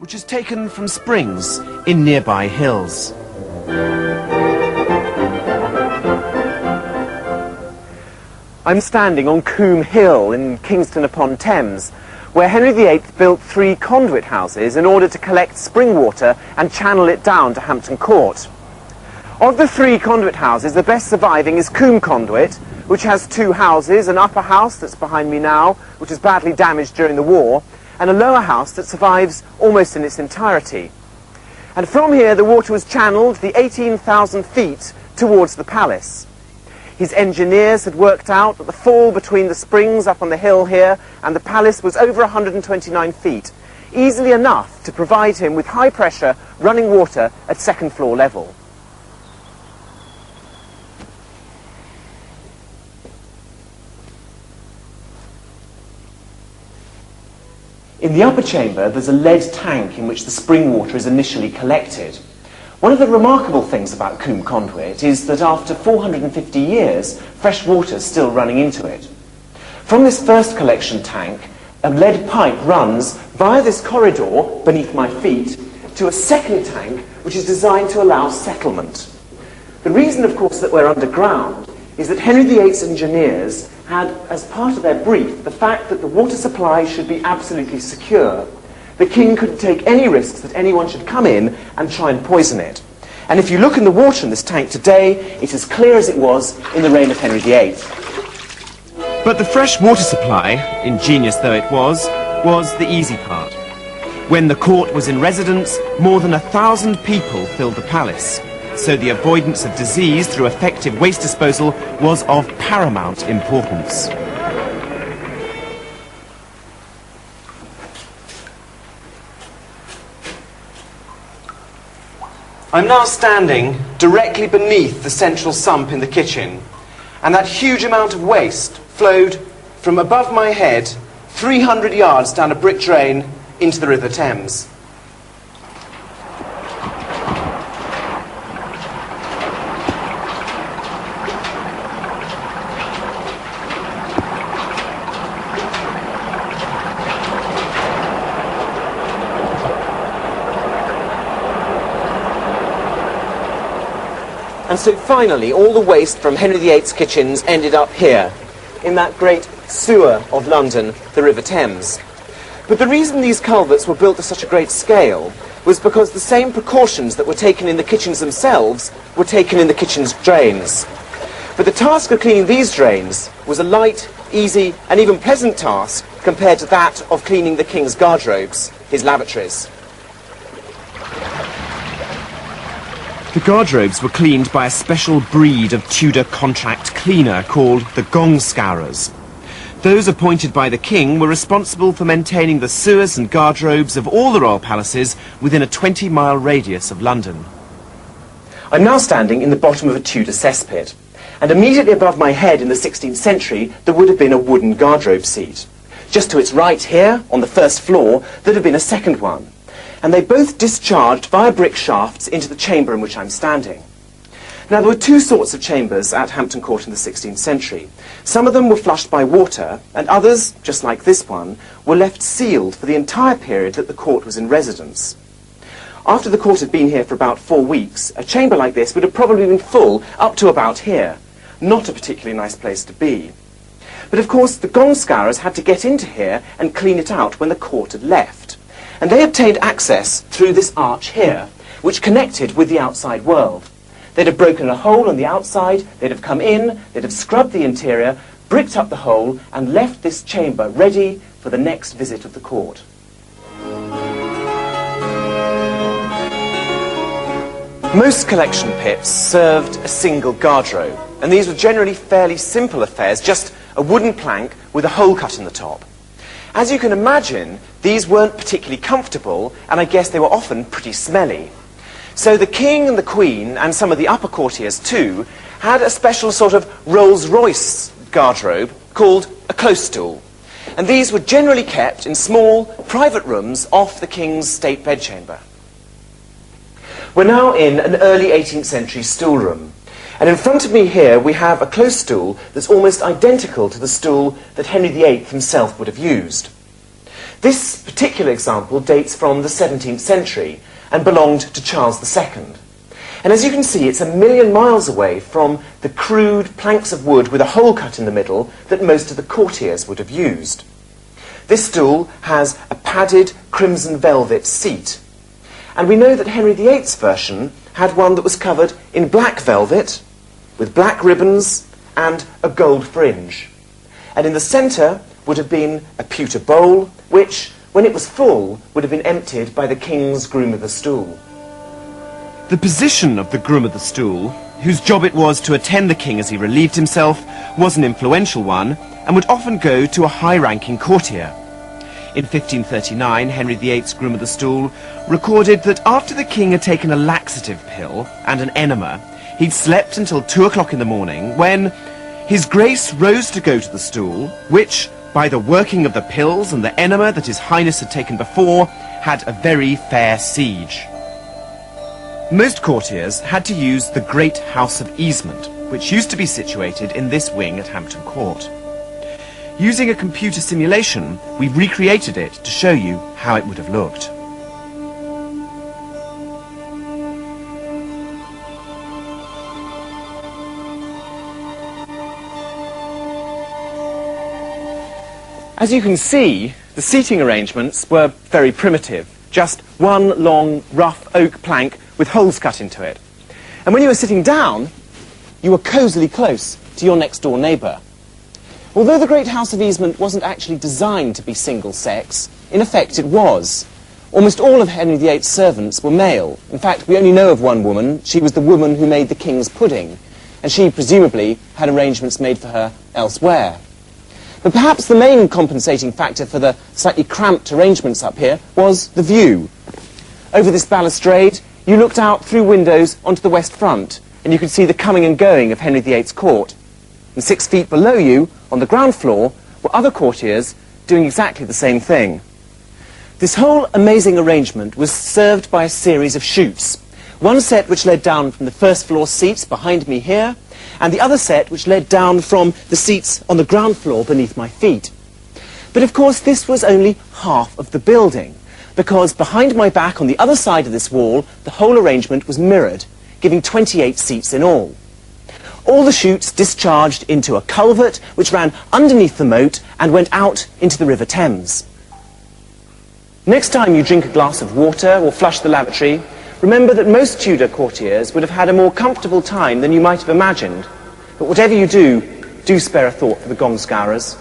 which is taken from springs in nearby hills. I'm standing on Combe Hill in Kingston upon Thames, where Henry VIII built 3 conduit houses in order to collect spring water and channel it down to Hampton Court. Of the 3 conduit houses, the best surviving is Combe Conduit, which has 2 houses, an upper house that's behind me now, which was badly damaged during the war, and a lower house that survives almost in its entirety. And from here the water was channeled the 18,000 feet towards the palace. His engineers had worked out that the fall between the springs up on the hill here and the palace was over 129 feet, easily enough to provide him with high pressure running water at second floor level. In the upper chamber, there's a lead tank in which the spring water is initially collected. One of the remarkable things about Combe Conduit is that after 450 years, fresh water is still running into it. From this first collection tank, a lead pipe runs via this corridor beneath my feet to a second tank which is designed to allow settlement. The reason, of course, that we're underground is that Henry VIII's engineers had, as part of their brief, the fact that the water supply should be absolutely secure. The king couldn't take any risks that anyone should come in and try and poison it. And if you look in the water in this tank today, it's as clear as it was in the reign of Henry VIII. But the fresh water supply, ingenious though it was the easy part. When the court was in residence, more than 1,000 people filled the palace. So the avoidance of disease through effective waste disposal was of paramount importance. I'm now standing directly beneath the central sump in the kitchen, and that huge amount of waste flowed from above my head 300 yards down a brick drain into the River Thames. And so finally, all the waste from Henry VIII's kitchens ended up here, in that great sewer of London, the River Thames. But the reason these culverts were built to such a great scale was because the same precautions that were taken in the kitchens themselves were taken in the kitchen's drains. But the task of cleaning these drains was a light, easy, and even pleasant task compared to that of cleaning the king's guardrobes, his lavatories. The guardrobes were cleaned by a special breed of Tudor contract cleaner called the gong scourers. Those appointed by the king were responsible for maintaining the sewers and guardrobes of all the royal palaces within a 20-mile radius of London. I'm now standing in the bottom of a Tudor cesspit, and immediately above my head in the 16th century there would have been a wooden guardrobe seat. Just to its right here, on the first floor, there'd have been a second one. And they both discharged via brick shafts into the chamber in which I'm standing. Now, there were 2 sorts of chambers at Hampton Court in the 16th century. Some of them were flushed by water, and others, just like this one, were left sealed for the entire period that the court was in residence. After the court had been here for about 4 weeks, a chamber like this would have probably been full up to about here. Not a particularly nice place to be. But of course, the gong scourers had to get into here and clean it out when the court had left. And they obtained access through this arch here, which connected with the outside world. They'd have broken a hole on the outside, they'd have come in, they'd have scrubbed the interior, bricked up the hole, and left this chamber ready for the next visit of the court. Most collection pits served a single guardrobe, and these were generally fairly simple affairs, just a wooden plank with a hole cut in the top. As you can imagine, these weren't particularly comfortable, and I guess they were often pretty smelly. So the king and the queen, and some of the upper courtiers too, had a special sort of Rolls-Royce guardrobe called a close stool. And these were generally kept in small, private rooms off the king's state bedchamber. We're now in an early 18th century stoolroom. And in front of me here we have a close stool that's almost identical to the stool that Henry VIII himself would have used. This particular example dates from the 17th century and belonged to Charles II. And as you can see, it's a million miles away from the crude planks of wood with a hole cut in the middle that most of the courtiers would have used. This stool has a padded crimson velvet seat. And we know that Henry VIII's version had one that was covered in black velvet with black ribbons and a gold fringe. And in the centre would have been a pewter bowl, which, when it was full, would have been emptied by the king's groom of the stool. The position of the groom of the stool, whose job it was to attend the king as he relieved himself, was an influential one and would often go to a high-ranking courtier. In 1539, Henry VIII's groom of the stool recorded that after the king had taken a laxative pill and an enema, he'd slept until 2 o'clock in the morning when His Grace rose to go to the stool, which, by the working of the pills and the enema that His Highness had taken before, had a very fair siege. Most courtiers had to use the Great House of Easement, which used to be situated in this wing at Hampton Court. Using a computer simulation, we recreated it to show you how it would have looked. As you can see, the seating arrangements were very primitive. Just one long, rough oak plank with holes cut into it. And when you were sitting down, you were cosily close to your next-door neighbour. Although the Great House of Easement wasn't actually designed to be single-sex, in effect it was. Almost all of Henry VIII's servants were male. In fact, we only know of one woman. She was the woman who made the king's pudding, and she presumably had arrangements made for her elsewhere. But perhaps the main compensating factor for the slightly cramped arrangements up here was the view. Over this balustrade, you looked out through windows onto the west front, and you could see the coming and going of Henry VIII's court. And 6 feet below you, on the ground floor, were other courtiers doing exactly the same thing. This whole amazing arrangement was served by a series of chutes. One set which led down from the first floor seats behind me here, and the other set which led down from the seats on the ground floor beneath my feet. But of course this was only half of the building, because behind my back on the other side of this wall, the whole arrangement was mirrored, giving 28 seats in all. All the chutes discharged into a culvert which ran underneath the moat and went out into the River Thames. Next time you drink a glass of water or flush the lavatory, remember that most Tudor courtiers would have had a more comfortable time than you might have imagined. But whatever you do, do spare a thought for the gong scourers.